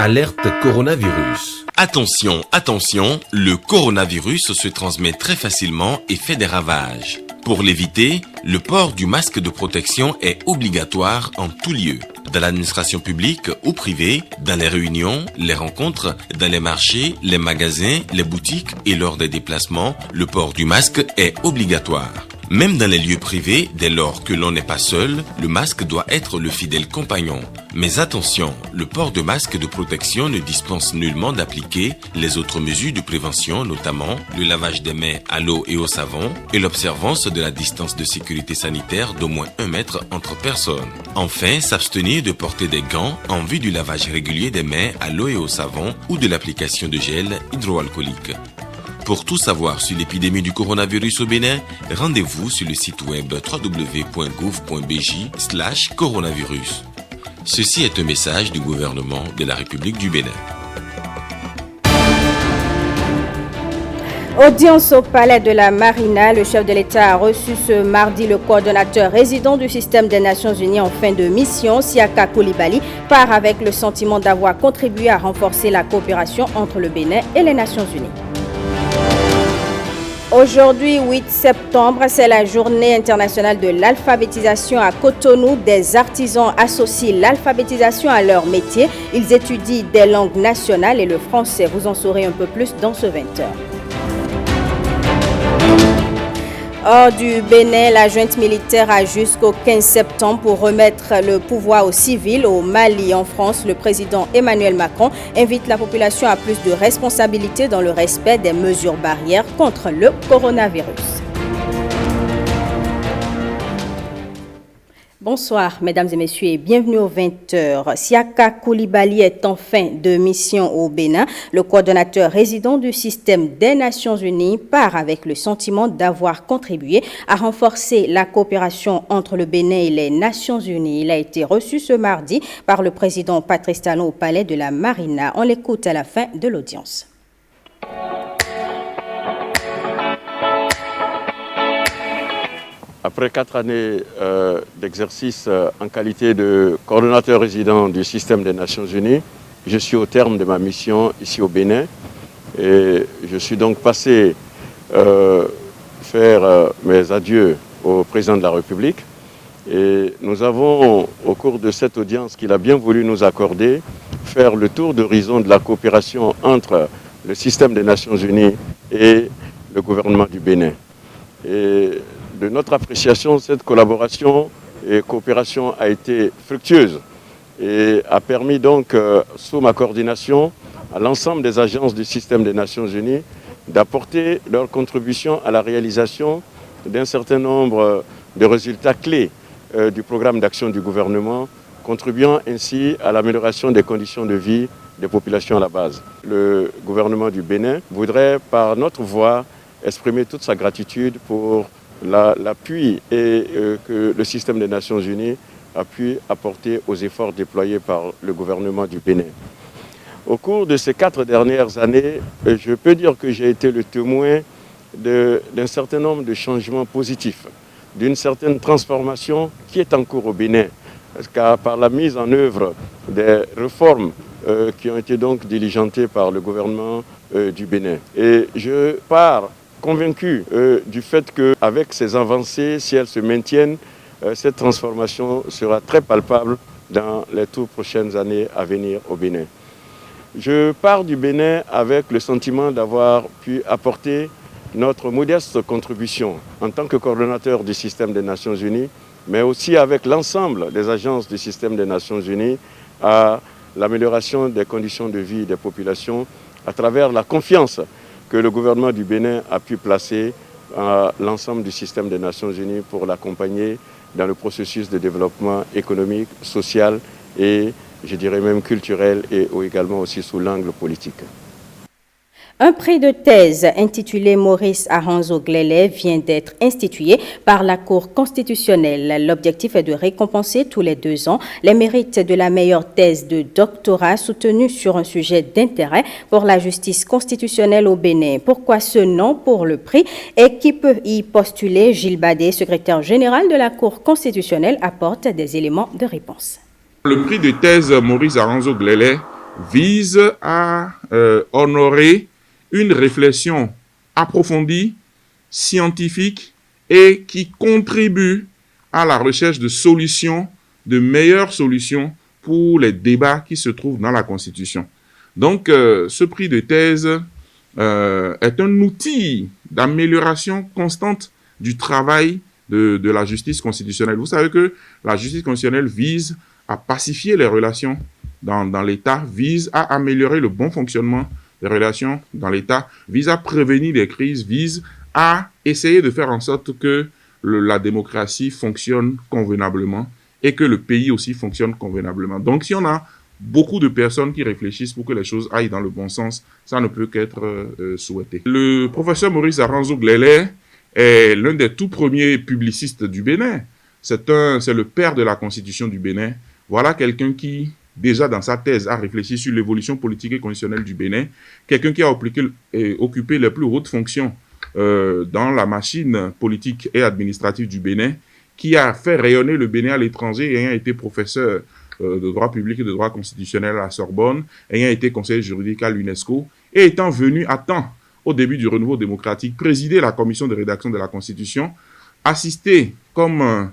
Alerte coronavirus. Attention, attention, le coronavirus se transmet très facilement et fait des ravages. Pour l'éviter, le port du masque de protection est obligatoire en tout lieu. Dans l'administration publique ou privée, dans les réunions, les rencontres, dans les marchés, les magasins, les boutiques et lors des déplacements, le port du masque est obligatoire. Même dans les lieux privés, dès lors que l'on n'est pas seul, le masque doit être le fidèle compagnon. Mais attention, le port de masque de protection ne dispense nullement d'appliquer les autres mesures de prévention, notamment le lavage des mains à l'eau et au savon et l'observance de la distance de sécurité sanitaire d'au moins 1 mètre entre personnes. Enfin, s'abstenir de porter des gants en vue du lavage régulier des mains à l'eau et au savon ou de l'application de gel hydroalcoolique. Pour tout savoir sur l'épidémie du coronavirus au Bénin, rendez-vous sur le site web www.gouv.bj/coronavirus. Ceci est un message du gouvernement de la République du Bénin. Audience au palais de la Marina, le chef de l'État a reçu ce mardi le coordonnateur résident du système des Nations Unies en fin de mission, Siaka Coulibaly, part avec le sentiment d'avoir contribué à renforcer la coopération entre le Bénin et les Nations Unies. Aujourd'hui, 8 septembre, c'est la journée internationale de l'alphabétisation à Cotonou. Des artisans associent l'alphabétisation à leur métier. Ils étudient des langues nationales et le français. Vous en saurez un peu plus dans ce 20h. Hors du Bénin, la junte militaire a jusqu'au 15 septembre pour remettre le pouvoir aux civils. Au Mali, en France, le président Emmanuel Macron invite la population à plus de responsabilités dans le respect des mesures barrières contre le coronavirus. Bonsoir, mesdames et messieurs, et bienvenue aux 20h. Siaka Coulibaly est en fin de mission au Bénin. Le coordonnateur résident du système des Nations Unies part avec le sentiment d'avoir contribué à renforcer la coopération entre le Bénin et les Nations Unies. Il a été reçu ce mardi par le président Patrice Talon au palais de la Marina. On l'écoute à la fin de l'audience. Après 4 années d'exercice en qualité de coordonnateur résident du système des Nations Unies, je suis au terme de ma mission ici au Bénin et je suis donc passé faire mes adieux au président de la République. Et nous avons, au cours de cette audience qu'il a bien voulu nous accorder, faire le tour d'horizon de la coopération entre le système des Nations Unies et le gouvernement du Bénin. Et de notre appréciation, cette collaboration et coopération a été fructueuse et a permis donc, sous ma coordination, à l'ensemble des agences du système des Nations Unies d'apporter leur contribution à la réalisation d'un certain nombre de résultats clés du programme d'action du gouvernement, contribuant ainsi à l'amélioration des conditions de vie des populations à la base. Le gouvernement du Bénin voudrait, par notre voix, exprimer toute sa gratitude pour l'appui que le système des Nations Unies a pu apporter aux efforts déployés par le gouvernement du Bénin. Au cours de ces 4 dernières années, je peux dire que j'ai été le témoin d'un certain nombre de changements positifs, d'une certaine transformation qui est en cours au Bénin, car par la mise en œuvre des réformes qui ont été donc diligentées par le gouvernement du Bénin. Et je pars convaincu du fait qu'avec ces avancées, si elles se maintiennent, cette transformation sera très palpable dans les toutes prochaines années à venir au Bénin. Je pars du Bénin avec le sentiment d'avoir pu apporter notre modeste contribution en tant que coordonnateur du système des Nations Unies, mais aussi avec l'ensemble des agences du système des Nations Unies à l'amélioration des conditions de vie des populations à travers la confiance que le gouvernement du Bénin a pu placer à l'ensemble du système des Nations Unies pour l'accompagner dans le processus de développement économique, social et, je dirais même, culturel et également aussi sous l'angle politique. Un prix de thèse intitulé Maurice Aranzo-Glélé vient d'être institué par la Cour constitutionnelle. L'objectif est de récompenser tous les 2 ans les mérites de la meilleure thèse de doctorat soutenue sur un sujet d'intérêt pour la justice constitutionnelle au Bénin. Pourquoi ce nom pour le prix et qui peut y postuler? Gilles Badé, secrétaire général de la Cour constitutionnelle, apporte des éléments de réponse. Le prix de thèse Maurice Aranzo-Glélé vise à honorer une réflexion approfondie, scientifique et qui contribue à la recherche de solutions, de meilleures solutions pour les débats qui se trouvent dans la Constitution. Donc, ce prix de thèse est un outil d'amélioration constante du travail de la justice constitutionnelle. Vous savez que la justice constitutionnelle vise à pacifier les relations dans l'État, vise à améliorer le bon fonctionnement des relations dans l'État, vise à prévenir les crises, vise à essayer de faire en sorte que la démocratie fonctionne convenablement et que le pays aussi fonctionne convenablement. Donc, si on a beaucoup de personnes qui réfléchissent pour que les choses aillent dans le bon sens, ça ne peut qu'être souhaité. Le professeur Maurice Aranzo Glélé est l'un des tout premiers publicistes du Bénin. C'est le père de la Constitution du Bénin. Voilà quelqu'un qui, déjà dans sa thèse, a réfléchi sur l'évolution politique et constitutionnelle du Bénin. Quelqu'un qui a occupé les plus hautes fonctions dans la machine politique et administrative du Bénin, qui a fait rayonner le Bénin à l'étranger, ayant été professeur de droit public et de droit constitutionnel à la Sorbonne, ayant été conseiller juridique à l'UNESCO, et étant venu à temps, au début du renouveau démocratique, présider la commission de rédaction de la Constitution, assister comme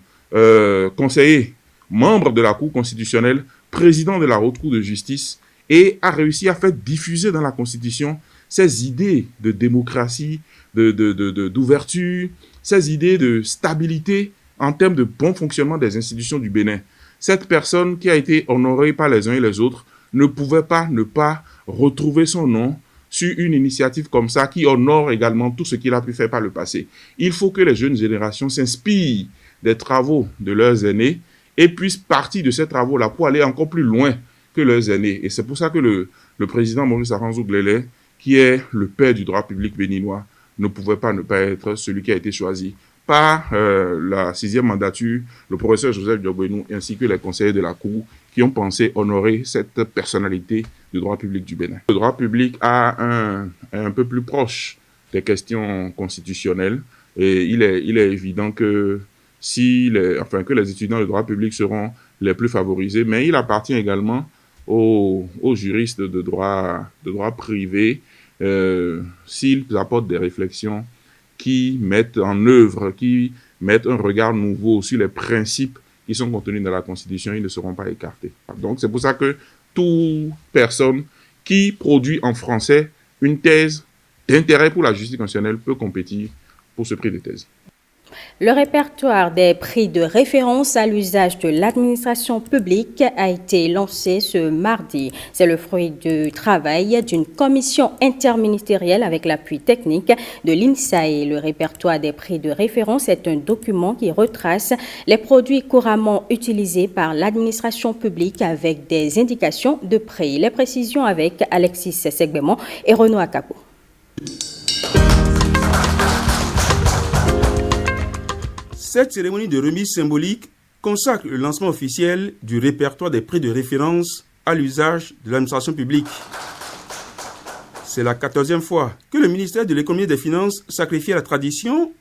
conseiller, membre de la Cour constitutionnelle, président de la Haute Cour de justice, et a réussi à faire diffuser dans la Constitution ces idées de démocratie, d'ouverture, ces idées de stabilité en termes de bon fonctionnement des institutions du Bénin. Cette personne qui a été honorée par les uns et les autres ne pouvait pas ne pas retrouver son nom sur une initiative comme ça qui honore également tout ce qu'il a pu faire par le passé. Il faut que les jeunes générations s'inspirent des travaux de leurs aînés et puissent partir de ces travaux-là pour aller encore plus loin que leurs aînés. Et c'est pour ça que le président Maurice Aranzo Glélé, qui est le père du droit public béninois, ne pouvait pas ne pas être celui qui a été choisi par la 6e mandature, le professeur Joseph Diogbenou, ainsi que les conseillers de la Cour qui ont pensé honorer cette personnalité du droit public du Bénin. Le droit public est un peu plus proche des questions constitutionnelles et il est évident que que les étudiants de droit public seront les plus favorisés, mais il appartient également aux juristes de droit privé s'ils apportent des réflexions qui mettent en œuvre, qui mettent un regard nouveau sur les principes qui sont contenus dans la Constitution, ils ne seront pas écartés. Donc c'est pour ça que toute personne qui produit en français une thèse d'intérêt pour la justice constitutionnelle peut compétir pour ce prix de thèse. Le répertoire des prix de référence à l'usage de l'administration publique a été lancé ce mardi. C'est le fruit du travail d'une commission interministérielle avec l'appui technique de l'INSAE. Le répertoire des prix de référence est un document qui retrace les produits couramment utilisés par l'administration publique avec des indications de prix. Les précisions avec Alexis Segbemon et Renaud Akapo. Cette cérémonie de remise symbolique consacre le lancement officiel du répertoire des prix de référence à l'usage de l'administration publique. C'est la 14e fois que le ministère de l'Économie et des Finances sacrifie à la tradition.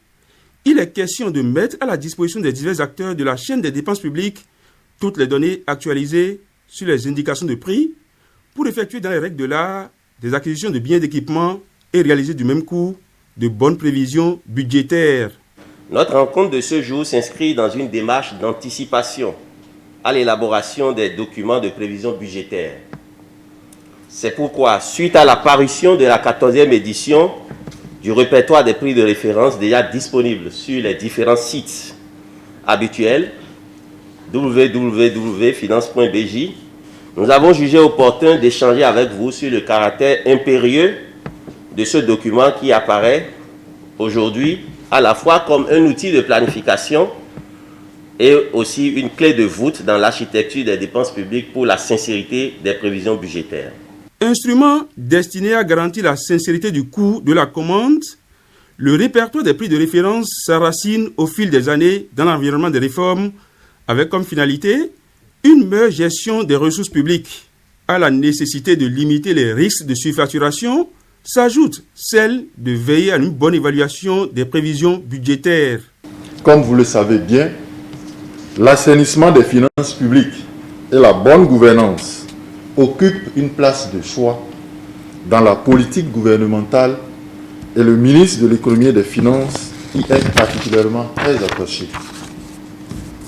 Il est question de mettre à la disposition des divers acteurs de la chaîne des dépenses publiques toutes les données actualisées sur les indications de prix pour effectuer dans les règles de l'art des acquisitions de biens d'équipement et réaliser du même coup de bonnes prévisions budgétaires. Notre rencontre de ce jour s'inscrit dans une démarche d'anticipation à l'élaboration des documents de prévision budgétaire. C'est pourquoi, suite à la parution de la 14e édition du répertoire des prix de référence déjà disponible sur les différents sites habituels, www.finance.bj, nous avons jugé opportun d'échanger avec vous sur le caractère impérieux de ce document qui apparaît aujourd'hui à la fois comme un outil de planification et aussi une clé de voûte dans l'architecture des dépenses publiques pour la sincérité des prévisions budgétaires. Instrument destiné à garantir la sincérité du coût de la commande, le répertoire des prix de référence s'enracine au fil des années dans l'environnement des réformes avec comme finalité une meilleure gestion des ressources publiques. À la nécessité de limiter les risques de surfacturation s'ajoute celle de veiller à une bonne évaluation des prévisions budgétaires. Comme vous le savez bien, l'assainissement des finances publiques et la bonne gouvernance occupe une place de choix dans la politique gouvernementale et le ministre de l'économie et des finances y est particulièrement très attaché.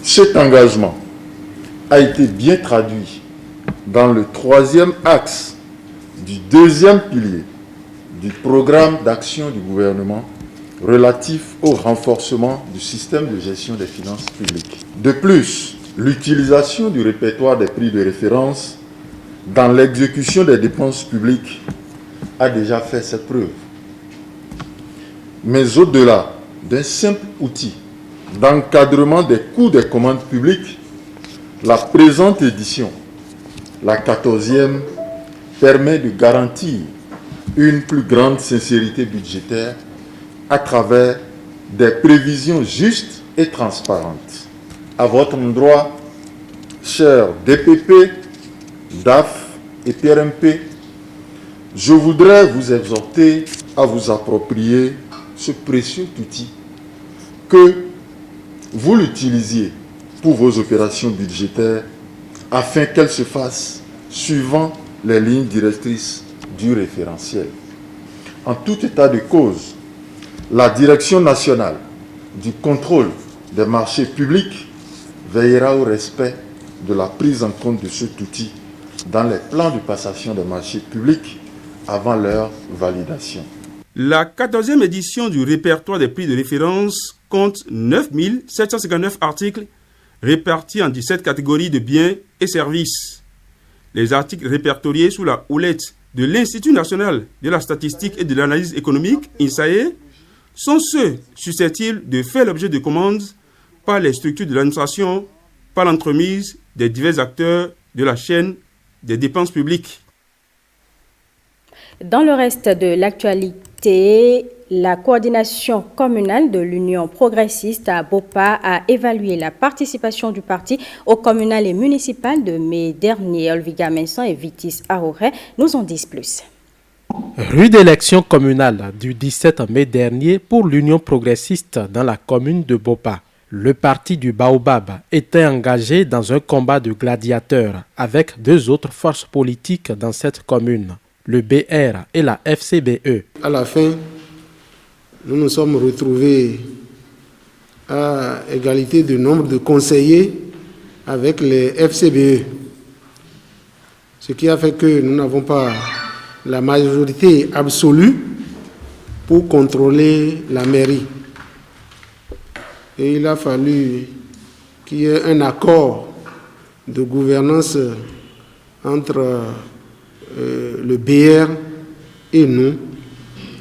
Cet engagement a été bien traduit dans le troisième axe du deuxième pilier du programme d'action du gouvernement relatif au renforcement du système de gestion des finances publiques. De plus, l'utilisation du répertoire des prix de référence dans l'exécution des dépenses publiques a déjà fait ses preuves. Mais au-delà d'un simple outil d'encadrement des coûts des commandes publiques, la présente édition, la 14e, permet de garantir une plus grande sincérité budgétaire à travers des prévisions justes et transparentes. À votre endroit, chers DPP, DAF et PRMP, je voudrais vous exhorter à vous approprier ce précieux outil, que vous l'utilisiez pour vos opérations budgétaires afin qu'elles se fassent suivant les lignes directrices du référentiel. En tout état de cause, la Direction nationale du contrôle des marchés publics veillera au respect de la prise en compte de cet outil dans les plans de passation des marchés publics avant leur validation. La 14e édition du répertoire des prix de référence compte 9 759 articles répartis en 17 catégories de biens et services. Les articles répertoriés sous la houlette de l'Institut national de la statistique et de l'analyse économique, INSAE, sont ceux susceptibles de faire l'objet de commandes par les structures de l'administration, par l'entremise des divers acteurs de la chaîne des dépenses publiques. Dans le reste de l'actualité, la coordination communale de l'Union progressiste à Bopa a évalué la participation du parti au communal et municipal de mai dernier. Olviga Menson et Vitis Aroret nous en disent plus. Rue d'élection communale du 17 mai dernier pour l'Union progressiste dans la commune de Bopa. Le parti du Baobab était engagé dans un combat de gladiateurs avec deux autres forces politiques dans cette commune, le BR et la FCBE. À la fin, nous nous sommes retrouvés à égalité de nombre de conseillers avec les FCBE. Ce qui a fait que nous n'avons pas la majorité absolue pour contrôler la mairie. Et il a fallu qu'il y ait un accord de gouvernance entre le BR et nous,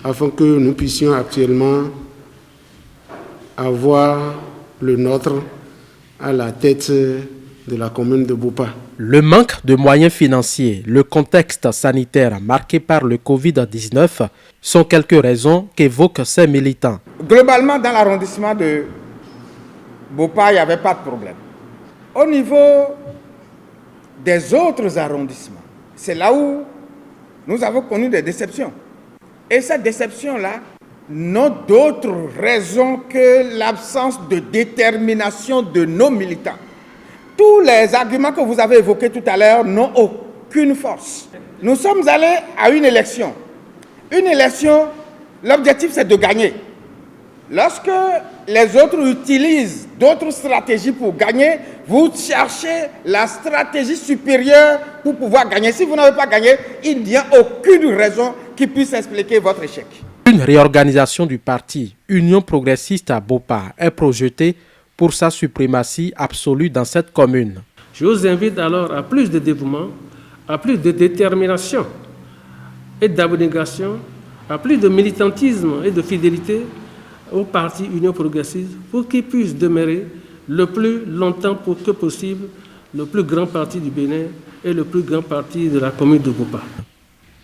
afin que nous puissions actuellement avoir le nôtre à la tête de la commune de Bopa. Le manque de moyens financiers, le contexte sanitaire marqué par le Covid-19 sont quelques raisons qu'évoquent ces militants. Globalement, dans l'arrondissement de Bopa, il n'y avait pas de problème. Au niveau des autres arrondissements, c'est là où nous avons connu des déceptions. Et ces déceptions-là n'ont d'autre raison que l'absence de détermination de nos militants. Tous les arguments que vous avez évoqués tout à l'heure n'ont aucune force. Nous sommes allés à une élection. Une élection, l'objectif c'est de gagner. Lorsque les autres utilisent d'autres stratégies pour gagner, vous cherchez la stratégie supérieure pour pouvoir gagner. Si vous n'avez pas gagné, il n'y a aucune raison qui puisse expliquer votre échec. Une réorganisation du parti Union progressiste à Bopa est projetée pour sa suprématie absolue dans cette commune. Je vous invite alors à plus de dévouement, à plus de détermination et d'abnégation, à plus de militantisme et de fidélité au parti Union progressiste pour qu'il puisse demeurer le plus longtemps que possible le plus grand parti du Bénin et le plus grand parti de la commune de Bopa.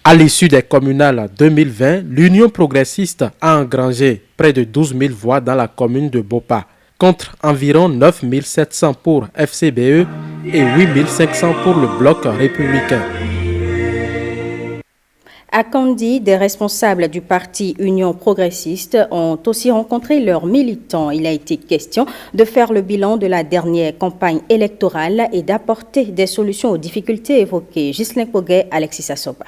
À l'issue des communales 2020, l'Union progressiste a engrangé près de 12 000 voix dans la commune de Bopa, contre environ 9 700 pour FCBE et 8 500 pour le bloc républicain. À Kandi, des responsables du parti Union progressiste ont aussi rencontré leurs militants. Il a été question de faire le bilan de la dernière campagne électorale et d'apporter des solutions aux difficultés évoquées. Ghislain Poguet, Alexis Assoba.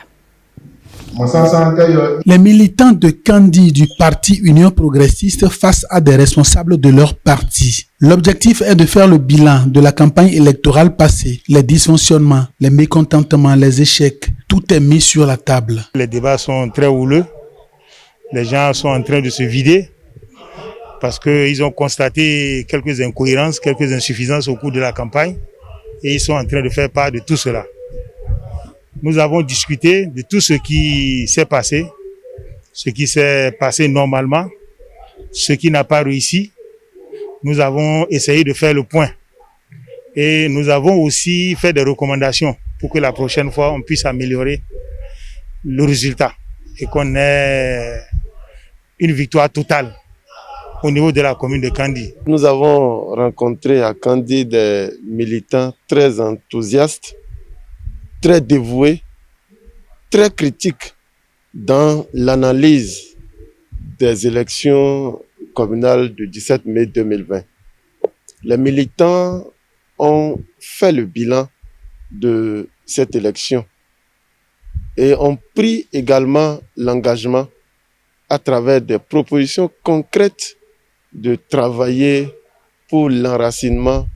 Les militants de Kandi du parti Union progressiste face à des responsables de leur parti. L'objectif est de faire le bilan de la campagne électorale passée, les dysfonctionnements, les mécontentements, les échecs. Tout est mis sur la table. Les débats sont très houleux. Les gens sont en train de se vider parce qu'ils ont constaté quelques incohérences, quelques insuffisances au cours de la campagne et ils sont en train de faire part de tout cela. Nous avons discuté de tout ce qui s'est passé normalement, ce qui n'a pas réussi. Nous avons essayé de faire le point et nous avons aussi fait des recommandations pour que la prochaine fois on puisse améliorer le résultat et qu'on ait une victoire totale au niveau de la commune de Kandi. Nous avons rencontré à Kandi des militants très enthousiastes, très dévoués, très critiques dans l'analyse des élections communales du 17 mai 2020. Les militants ont fait le bilan de cette élection et ont pris également l'engagement à travers des propositions concrètes de travailler pour l'enracinement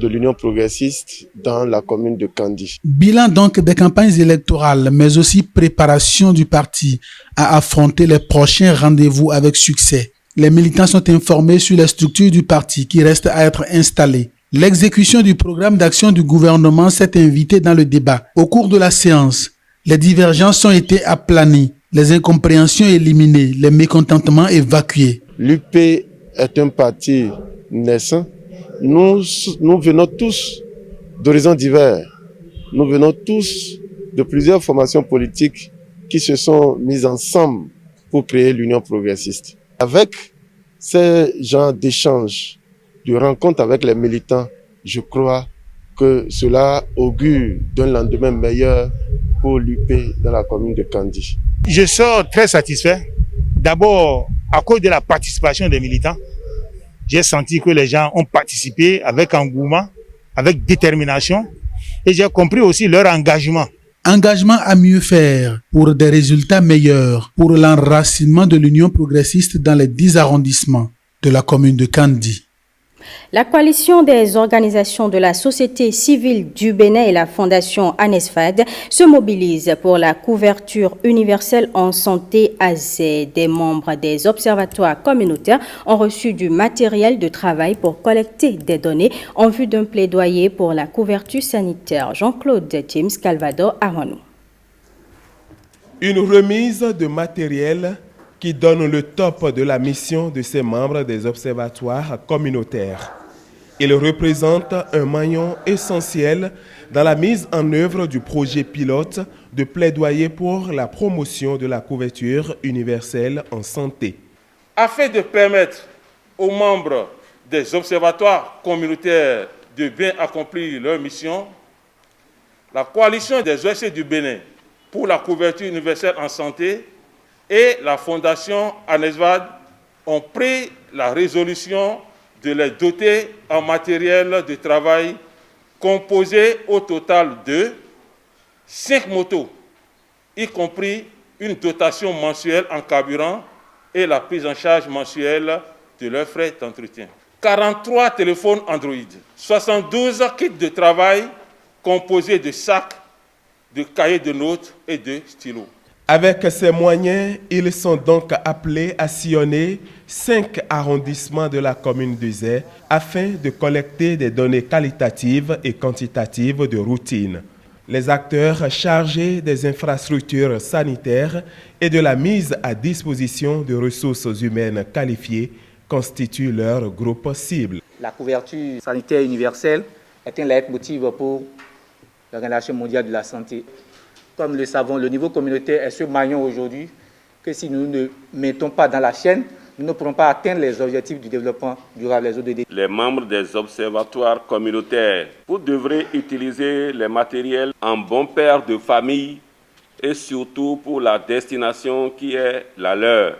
de l'Union progressiste dans la commune de Kandi. Bilan donc des campagnes électorales, mais aussi préparation du parti à affronter les prochains rendez-vous avec succès. Les militants sont informés sur les structures du parti qui restent à être installées. L'exécution du programme d'action du gouvernement s'est invitée dans le débat. Au cours de la séance, les divergences ont été aplanies, les incompréhensions éliminées, les mécontentements évacués. L'UP est un parti naissant. Nous venons tous d'horizons divers. Nous venons tous de plusieurs formations politiques qui se sont mises ensemble pour créer l'Union progressiste. Avec ces genres d'échanges, de rencontres avec les militants, je crois que cela augure d'un lendemain meilleur pour l'UP dans la commune de Kandi. Je sors très satisfait. D'abord, à cause de la participation des militants, j'ai senti que les gens ont participé avec engouement, avec détermination et j'ai compris aussi leur engagement. Engagement à mieux faire pour des résultats meilleurs pour l'enracinement de l'Union progressiste dans les 10 arrondissements de la commune de Kandi. La coalition des organisations de la société civile du Bénin et la fondation ANESFAD se mobilisent pour la couverture universelle en santé AZ. Des membres des observatoires communautaires ont reçu du matériel de travail pour collecter des données en vue d'un plaidoyer pour la couverture sanitaire. Jean-Claude James Calvador Armanou. Une remise de matériel qui donne le top de la mission de ces membres des observatoires communautaires. Il représente un maillon essentiel dans la mise en œuvre du projet pilote de plaidoyer pour la promotion de la couverture universelle en santé. Afin de permettre aux membres des observatoires communautaires de bien accomplir leur mission, la coalition des OSC du Bénin pour la couverture universelle en santé et la fondation ANESFAD ont pris la résolution de les doter en matériel de travail composé au total de 5 motos, y compris une dotation mensuelle en carburant et la prise en charge mensuelle de leurs frais d'entretien. 43 téléphones Android, 72 kits de travail composés de sacs, de cahiers de notes et de stylos. Avec ces moyens, ils sont donc appelés à sillonner 5 arrondissements de la commune de Zé afin de collecter des données qualitatives et quantitatives de routine. Les acteurs chargés des infrastructures sanitaires et de la mise à disposition de ressources humaines qualifiées constituent leur groupe cible. La couverture sanitaire universelle est un leitmotiv pour l'Organisation mondiale de la santé. Comme le savons, le niveau communautaire est ce maillon aujourd'hui que si nous ne mettons pas dans la chaîne, nous ne pourrons pas atteindre les objectifs du développement durable, les ODD. Les membres des observatoires communautaires, vous devrez utiliser les matériels en bon père de famille et surtout pour la destination qui est la leur.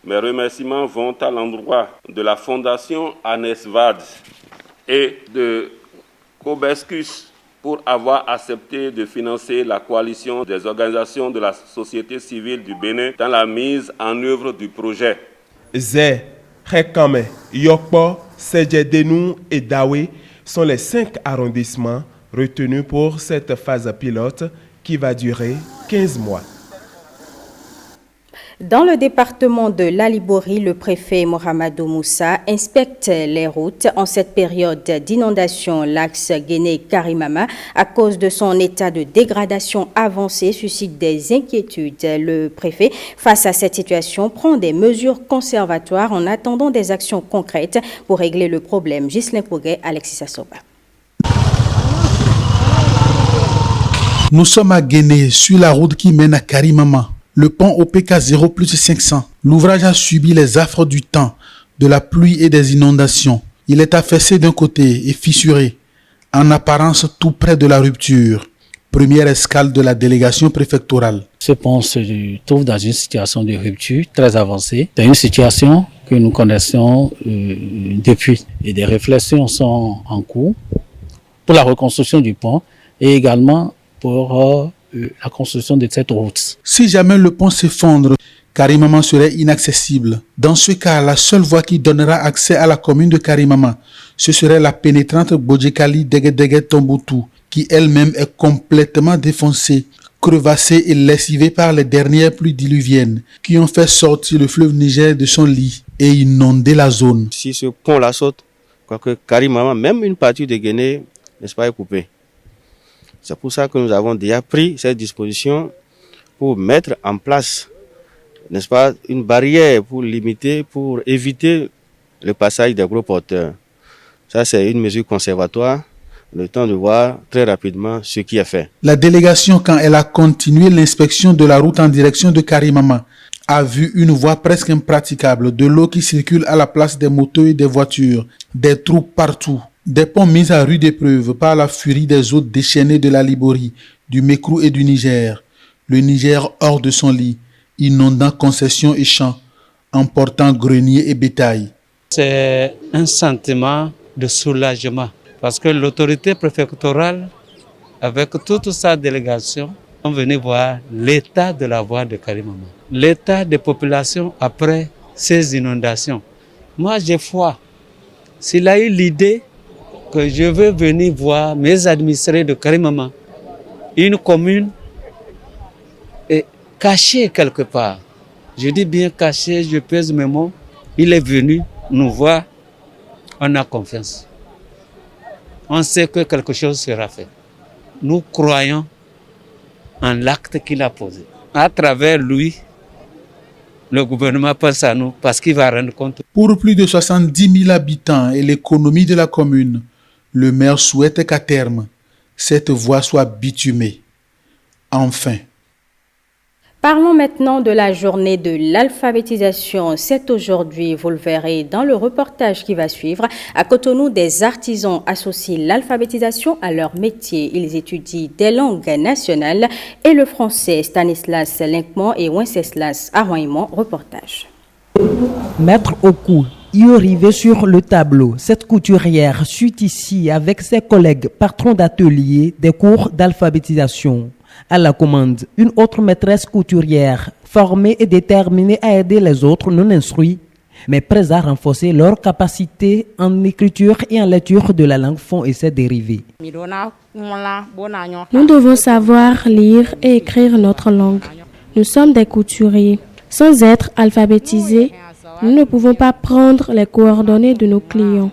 Mes remerciements vont à l'endroit de la Fondation Anesvad et de Cobescus pour avoir accepté de financer la coalition des organisations de la société civile du Bénin dans la mise en œuvre du projet. Zé, Rekame, Yokpo, Sedjedenou et Dawe sont les 5 arrondissements retenus pour cette phase pilote qui va durer 15 mois. Dans le département de l'Alibori, le préfet Mohamedou Moussa inspecte les routes en cette période d'inondation. L'axe Guéné-Karimama, à cause de son état de dégradation avancée, suscite des inquiétudes. Le préfet, face à cette situation, prend des mesures conservatoires en attendant des actions concrètes pour régler le problème. Ghislain Pouguet, Alexis Assoba. Nous sommes à Guéné, sur la route qui mène à Karimama. Le pont OPK 0+500. L'ouvrage a subi les affres du temps, de la pluie et des inondations. Il est affaissé d'un côté et fissuré, en apparence tout près de la rupture. Première escale de la délégation préfectorale. Ce pont se trouve dans une situation de rupture très avancée. C'est une situation que nous connaissons depuis. Et des réflexions sont en cours pour la reconstruction du pont et également pour la construction de cette route. Si jamais le pont s'effondre, Karimama serait inaccessible. Dans ce cas, la seule voie qui donnera accès à la commune de Karimama, ce serait la pénétrante Bodjekali Degedege Tomboutou, qui elle-même est complètement défoncée, crevassée et lessivée par les dernières pluies diluviennes qui ont fait sortir le fleuve Niger de son lit et inonder la zone. Si ce pont-là saute, quoique Karimama, même une partie de Guinée, n'est-ce pas, est coupée. C'est pour ça que nous avons déjà pris cette disposition pour mettre en place, n'est-ce pas, une barrière pour limiter, pour éviter le passage des gros porteurs. Ça, c'est une mesure conservatoire, le temps de voir très rapidement ce qui est fait. La délégation, quand elle a continué l'inspection de la route en direction de Karimama, a vu une voie presque impraticable, de l'eau qui circule à la place des motos et des voitures, des trous partout. Des ponts mis à rude épreuve par la furie des eaux déchaînées de la Libori, du Mékrou et du Niger. Le Niger hors de son lit, inondant concessions et champs, emportant greniers et bétail. C'est un sentiment de soulagement parce que l'autorité préfectorale, avec toute sa délégation, sont venus voir l'état de la voie de Karimama, l'état des populations après ces inondations. Moi, j'ai foi. S'il a eu l'idée que je veux venir voir mes administrés de Karimama, une commune est cachée quelque part. Je dis bien cachée, je pèse mes mots. Il est venu nous voir, on a confiance. On sait que quelque chose sera fait. Nous croyons en l'acte qu'il a posé. À travers lui, le gouvernement pense à nous parce qu'il va rendre compte. Pour plus de 70 000 habitants et l'économie de la commune, le maire souhaite qu'à terme, cette voie soit bitumée. Enfin. Parlons maintenant de la journée de l'alphabétisation. C'est aujourd'hui, vous le verrez dans le reportage qui va suivre. À Cotonou, des artisans associent l'alphabétisation à leur métier. Ils étudient des langues nationales et le français. Stanislas Linkman et Wenceslas Aroimont, reportage. Maître au cou, y arrivé sur le tableau, cette couturière suit ici avec ses collègues patrons d'atelier des cours d'alphabétisation. À la commande, une autre maîtresse couturière, formée et déterminée à aider les autres non instruits, mais prêts à renforcer leur capacité en écriture et en lecture de la langue font et ses dérivés. Nous devons savoir lire et écrire notre langue. Nous sommes des couturiers. Sans être alphabétisés, nous ne pouvons pas prendre les coordonnées de nos clients.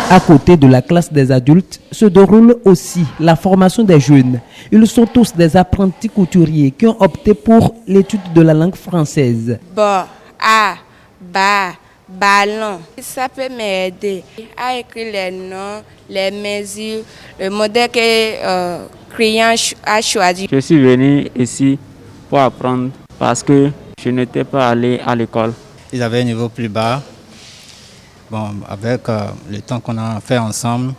À côté de la classe des adultes se déroule aussi la formation des jeunes. Ils sont tous des apprentis couturiers qui ont opté pour l'étude de la langue française. Ballon. Ça peut m'aider à écrire les noms, les mesures, le modèle que le client a choisi. Je suis venu ici pour apprendre parce que je n'étais pas allé à l'école. Ils avaient un niveau plus bas. Bon, avec le temps qu'on a fait ensemble,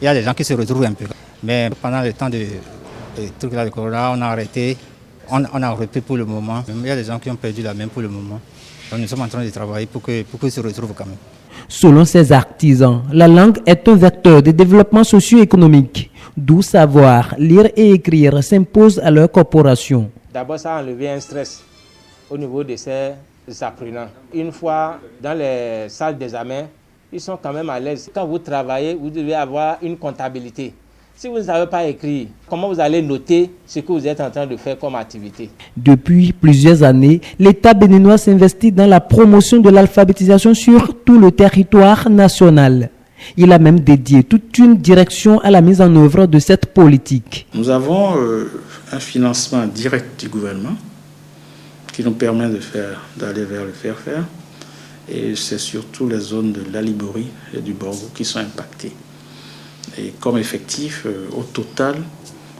il y a des gens qui se retrouvent un peu. Mais pendant le temps de Et tout là, le corona, on a arrêté. On a repris pour le moment. Il y a des gens qui ont perdu la main pour le moment. Donc nous sommes en train de travailler pour qu'ils se retrouvent quand même. Selon ces artisans, la langue est un vecteur de développement socio-économique, d'où savoir lire et écrire s'impose à leur corporation. D'abord, ça a enlevé un stress au niveau de ces apprenants. Une fois dans les salles d'examen, ils sont quand même à l'aise. Quand vous travaillez, vous devez avoir une comptabilité. Si vous ne savez pas écrire, comment vous allez noter ce que vous êtes en train de faire comme activité? Depuis plusieurs années, l'État béninois s'investit dans la promotion de l'alphabétisation sur tout le territoire national. Il a même dédié toute une direction à la mise en œuvre de cette politique. Nous avons un financement direct du gouvernement qui nous permet d'aller vers le faire-faire. Et c'est surtout les zones de l'Alibouri et du Borgo qui sont impactées. Et comme effectif, au total,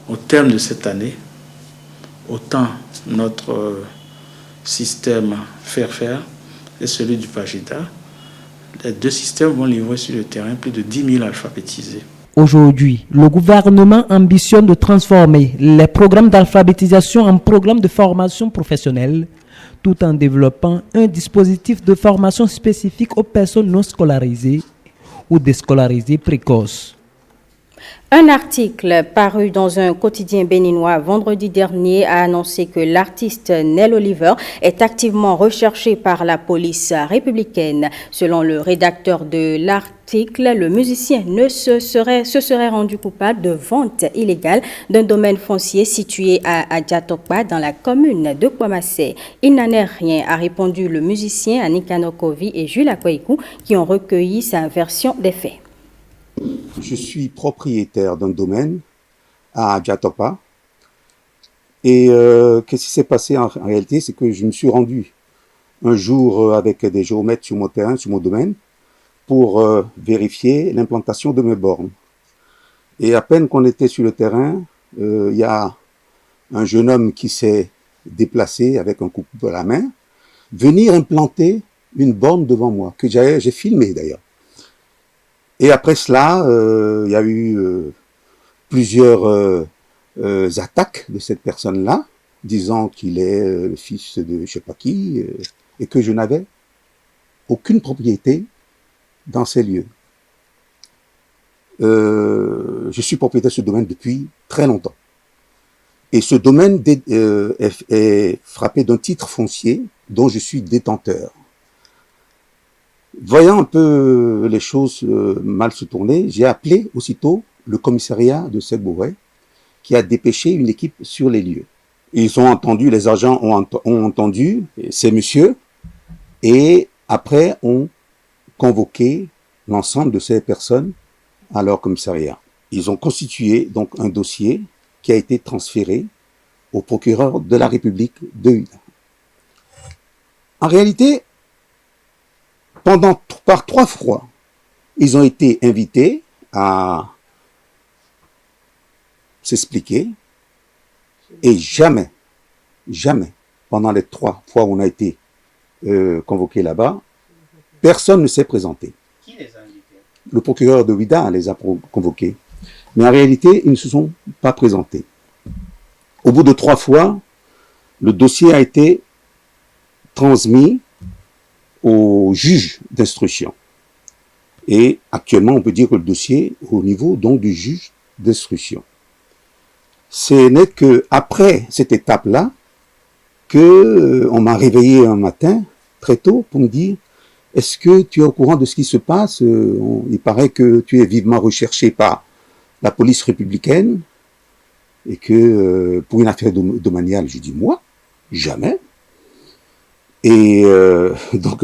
au terme de cette année, autant notre système faire-faire et celui du Pagida, les deux systèmes vont livrer sur le terrain plus de 10 000 alphabétisés. Aujourd'hui, le gouvernement ambitionne de transformer les programmes d'alphabétisation en programmes de formation professionnelle, tout en développant un dispositif de formation spécifique aux personnes non scolarisées ou déscolarisées précoces. Un article paru dans un quotidien béninois vendredi dernier a annoncé que l'artiste Nel Oliver est activement recherché par la police républicaine. Selon le rédacteur de l'article, le musicien se serait rendu coupable de vente illégale d'un domaine foncier situé à Adjatokpa dans la commune de Kwamassé. Il n'en est rien, a répondu le musicien Anikano Kovi et Jules Akweikou qui ont recueilli sa version des faits. Je suis propriétaire d'un domaine à Adjatokpa et qu'est-ce qui s'est passé en réalité, c'est que je me suis rendu un jour avec des géomètres sur mon terrain, sur mon domaine, pour vérifier l'implantation de mes bornes. Et à peine qu'on était sur le terrain, il y a un jeune homme qui s'est déplacé avec un couteau à la main, venir implanter une borne devant moi, que j'ai filmé d'ailleurs. Et après cela, il y a eu plusieurs attaques de cette personne-là, disant qu'il est le fils de je sais pas qui, et que je n'avais aucune propriété dans ces lieux. Je suis propriétaire de ce domaine depuis très longtemps. Et ce domaine est frappé d'un titre foncier dont je suis détenteur. Voyant un peu les choses mal se tourner, j'ai appelé aussitôt le commissariat de Segboué qui a dépêché une équipe sur les lieux. Ils ont entendu, les agents ont entendu ces messieurs et après ont convoqué l'ensemble de ces personnes à leur commissariat. Ils ont constitué donc un dossier qui a été transféré au procureur de la République de Huida. En réalité, par 3 fois, ils ont été invités à s'expliquer et jamais, pendant les 3 fois où on a été convoqués là-bas, personne ne s'est présenté. Qui les a invités? Le procureur de Huida les a convoqués. Mais en réalité, ils ne se sont pas présentés. Au bout de 3 fois, le dossier a été transmis au juge d'instruction. Et actuellement, on peut dire que le dossier est au niveau donc du juge d'instruction. Ce n'est qu'après cette étape-là qu'on m'a réveillé un matin, très tôt, pour me dire « Est-ce que tu es au courant de ce qui se passe? Il paraît que tu es vivement recherché par la police républicaine et que pour une affaire domaniale, je dis moi, jamais. Et donc,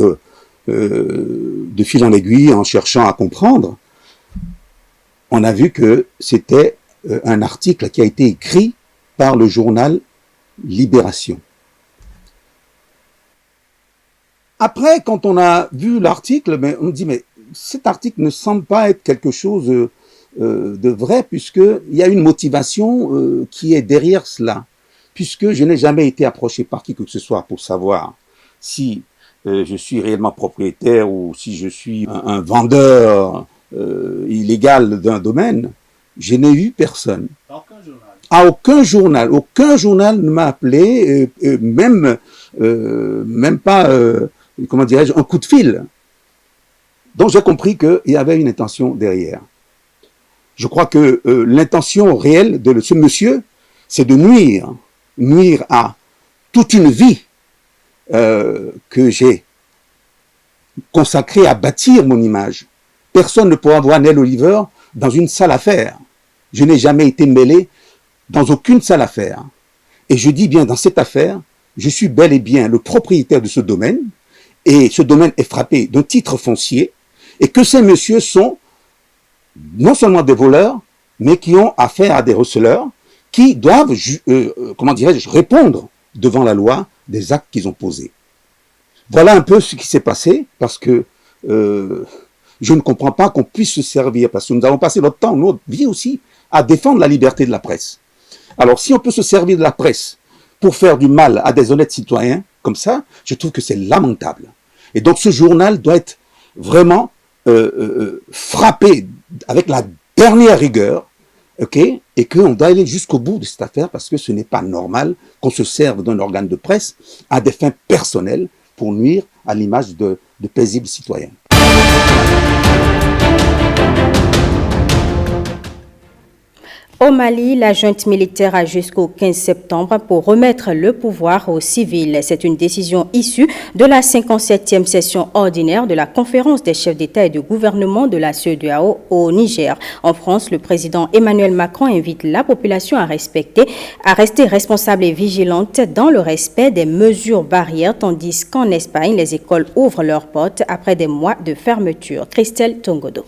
de fil en aiguille, en cherchant à comprendre, on a vu que c'était un article qui a été écrit par le journal Libération. Après, quand on a vu l'article, on dit mais cet article ne semble pas être quelque chose de vrai, puisqu'il y a une motivation qui est derrière cela, puisque je n'ai jamais été approché par qui que ce soit pour savoir si je suis réellement propriétaire ou si je suis un vendeur illégal d'un domaine. Je n'ai eu personne. À aucun journal ne m'a appelé, même pas, comment dirais-je, un coup de fil. Donc j'ai compris qu'il y avait une intention derrière. Je crois que l'intention réelle de ce monsieur, c'est de nuire à toute une vie que j'ai consacrée à bâtir mon image. Personne ne pourra voir Nel Oliver dans une sale affaire. Je n'ai jamais été mêlé dans aucune sale affaire. Et je dis bien, dans cette affaire, je suis bel et bien le propriétaire de ce domaine, et ce domaine est frappé d'un titre foncier, et que ces messieurs sont non seulement des voleurs, mais qui ont affaire à des receleurs, qui doivent, comment dirais-je, répondre devant la loi des actes qu'ils ont posés. Voilà un peu ce qui s'est passé, parce que je ne comprends pas qu'on puisse se servir, parce que nous avons passé notre temps, notre vie aussi, à défendre la liberté de la presse. Alors, si on peut se servir de la presse pour faire du mal à des honnêtes citoyens, comme ça, je trouve que c'est lamentable. Et donc, ce journal doit être vraiment frappé avec la dernière rigueur, ok, et qu'on doit aller jusqu'au bout de cette affaire, parce que ce n'est pas normal qu'on se serve d'un organe de presse à des fins personnelles pour nuire à l'image de paisibles citoyens. Au Mali, la junte militaire a jusqu'au 15 septembre pour remettre le pouvoir aux civils. C'est une décision issue de la 57e session ordinaire de la conférence des chefs d'État et de gouvernement de la CEDEAO au Niger. En France, le président Emmanuel Macron invite la population à rester responsable et vigilante dans le respect des mesures barrières, tandis qu'en Espagne, les écoles ouvrent leurs portes après des mois de fermeture. Christelle Tongodo.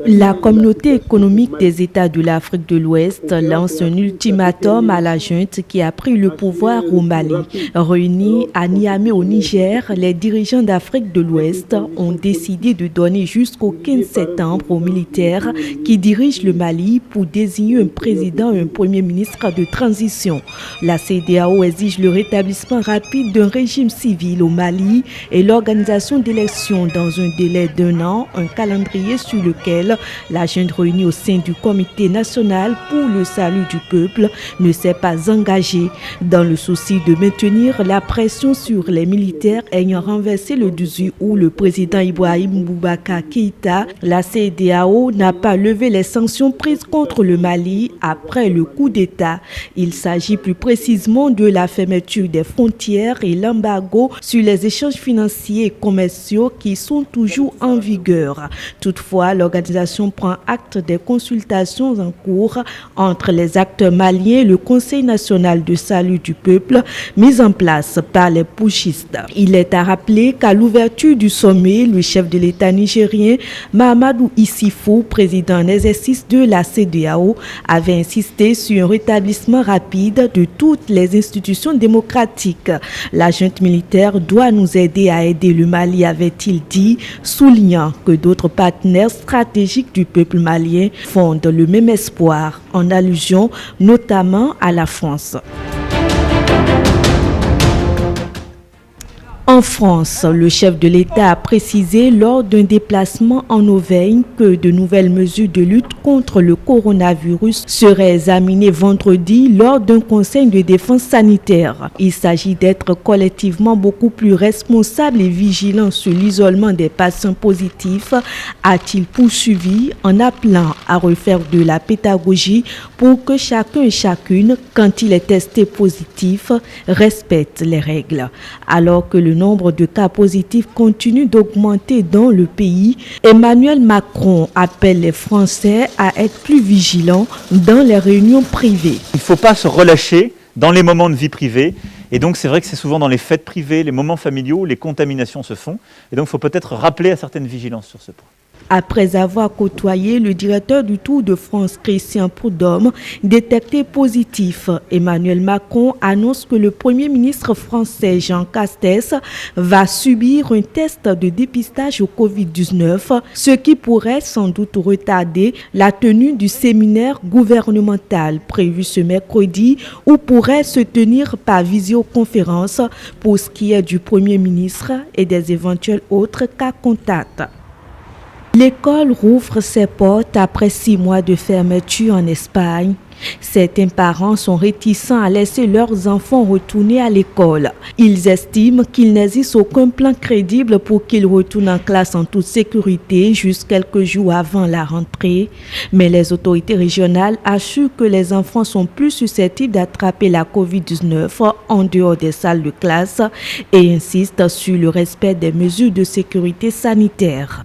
La communauté économique des États de l'Afrique de l'Ouest lance un ultimatum à la junte qui a pris le pouvoir au Mali. Réunis à Niamey au Niger, les dirigeants d'Afrique de l'Ouest ont décidé de donner jusqu'au 15 septembre aux militaires qui dirigent le Mali pour désigner un président et un premier ministre de transition. La CEDEAO exige le rétablissement rapide d'un régime civil au Mali et l'organisation d'élections dans un délai d'1 an, un calendrier sur lequel la junte réunie au sein du Comité national pour le salut du peuple ne s'est pas engagée. Dans le souci de maintenir la pression sur les militaires ayant renversé le 18 août le président Ibrahim Boubacar Keïta, la CEDEAO n'a pas levé les sanctions prises contre le Mali après le coup d'État. Il s'agit plus précisément de la fermeture des frontières et l'embargo sur les échanges financiers et commerciaux qui sont toujours en vigueur. Toutefois, l'organisation prend acte des consultations en cours entre les acteurs maliens et le Conseil national de salut du peuple mis en place par les putschistes. Il est à rappeler qu'à l'ouverture du sommet, le chef de l'État nigérien, Mahamadou Issoufou, président en exercice de la CEDEAO, avait insisté sur un rétablissement rapide de toutes les institutions démocratiques. La junte militaire doit nous aider à aider le Mali, avait-il dit, soulignant que d'autres partenaires stratégiques du peuple malien fondent le même espoir, en allusion notamment à la France. En France, le chef de l'État a précisé lors d'un déplacement en Auvergne que de nouvelles mesures de lutte contre le coronavirus seraient examinées vendredi lors d'un conseil de défense sanitaire. Il s'agit d'être collectivement beaucoup plus responsables et vigilants sur l'isolement des patients positifs, a-t-il poursuivi en appelant à refaire de la pédagogie pour que chacun et chacune, quand il est testé positif, respecte les règles. Alors que le nombre de cas positifs continue d'augmenter dans le pays, Emmanuel Macron appelle les Français à être plus vigilants dans les réunions privées. Il ne faut pas se relâcher dans les moments de vie privée. Et donc c'est vrai que c'est souvent dans les fêtes privées, les moments familiaux, les contaminations se font. Et donc il faut peut-être rappeler à certaines vigilances sur ce point. Après avoir côtoyé le directeur du Tour de France, Christian Prudhomme, détecté positif, Emmanuel Macron annonce que le Premier ministre français Jean Castex va subir un test de dépistage au Covid-19, ce qui pourrait sans doute retarder la tenue du séminaire gouvernemental prévu ce mercredi ou pourrait se tenir par visioconférence pour ce qui est du Premier ministre et des éventuels autres cas contacts. L'école rouvre ses portes après 6 mois de fermeture en Espagne. Certains parents sont réticents à laisser leurs enfants retourner à l'école. Ils estiment qu'il n'existe aucun plan crédible pour qu'ils retournent en classe en toute sécurité juste quelques jours avant la rentrée. Mais les autorités régionales assurent que les enfants sont plus susceptibles d'attraper la COVID-19 en dehors des salles de classe et insistent sur le respect des mesures de sécurité sanitaire.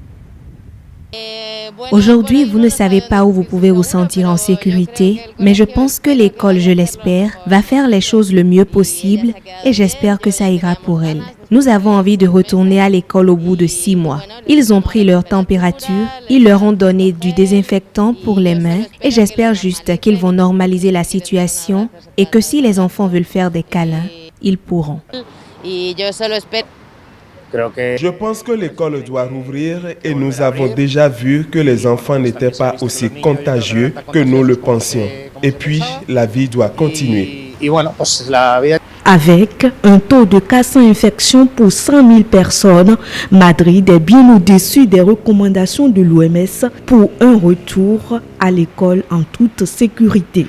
Aujourd'hui, vous ne savez pas où vous pouvez vous sentir en sécurité, mais je pense que l'école, je l'espère, va faire les choses le mieux possible et j'espère que ça ira pour elle. Nous avons envie de retourner à l'école au bout de 6 mois. Ils ont pris leur température, ils leur ont donné du désinfectant pour les mains et j'espère juste qu'ils vont normaliser la situation et que si les enfants veulent faire des câlins, ils pourront. Je pense que l'école doit rouvrir et nous avons déjà vu que les enfants n'étaient pas aussi contagieux que nous le pensions. Et puis, la vie doit continuer. Avec un taux de 400 infections pour 100 000 personnes, Madrid est bien au-dessus des recommandations de l'OMS pour un retour à l'école en toute sécurité.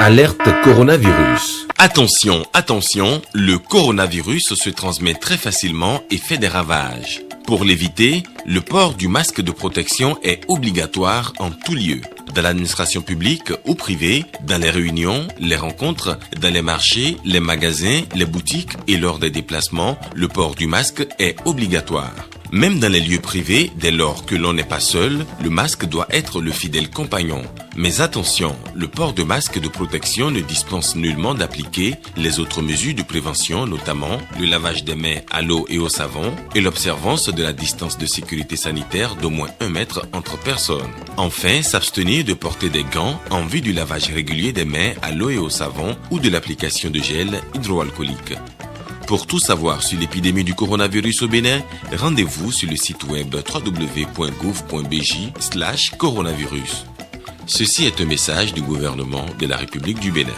Alerte coronavirus. Attention, attention, le coronavirus se transmet très facilement et fait des ravages. Pour l'éviter, le port du masque de protection est obligatoire en tout lieu. Dans l'administration publique ou privée, dans les réunions, les rencontres, dans les marchés, les magasins, les boutiques et lors des déplacements, le port du masque est obligatoire. Même dans les lieux privés, dès lors que l'on n'est pas seul, le masque doit être le fidèle compagnon. Mais attention, le port de masque de protection ne dispense nullement d'appliquer les autres mesures de prévention, notamment le lavage des mains à l'eau et au savon et l'observance de la distance de sécurité sanitaire d'au moins 1 mètre entre personnes. Enfin, s'abstenir de porter des gants en vue du lavage régulier des mains à l'eau et au savon ou de l'application de gel hydroalcoolique. Pour tout savoir sur l'épidémie du coronavirus au Bénin, rendez-vous sur le site web www.gouv.bj/coronavirus. Ceci est un message du gouvernement de la République du Bénin.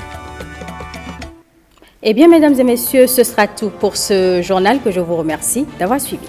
Eh bien, mesdames et messieurs, ce sera tout pour ce journal que je vous remercie d'avoir suivi.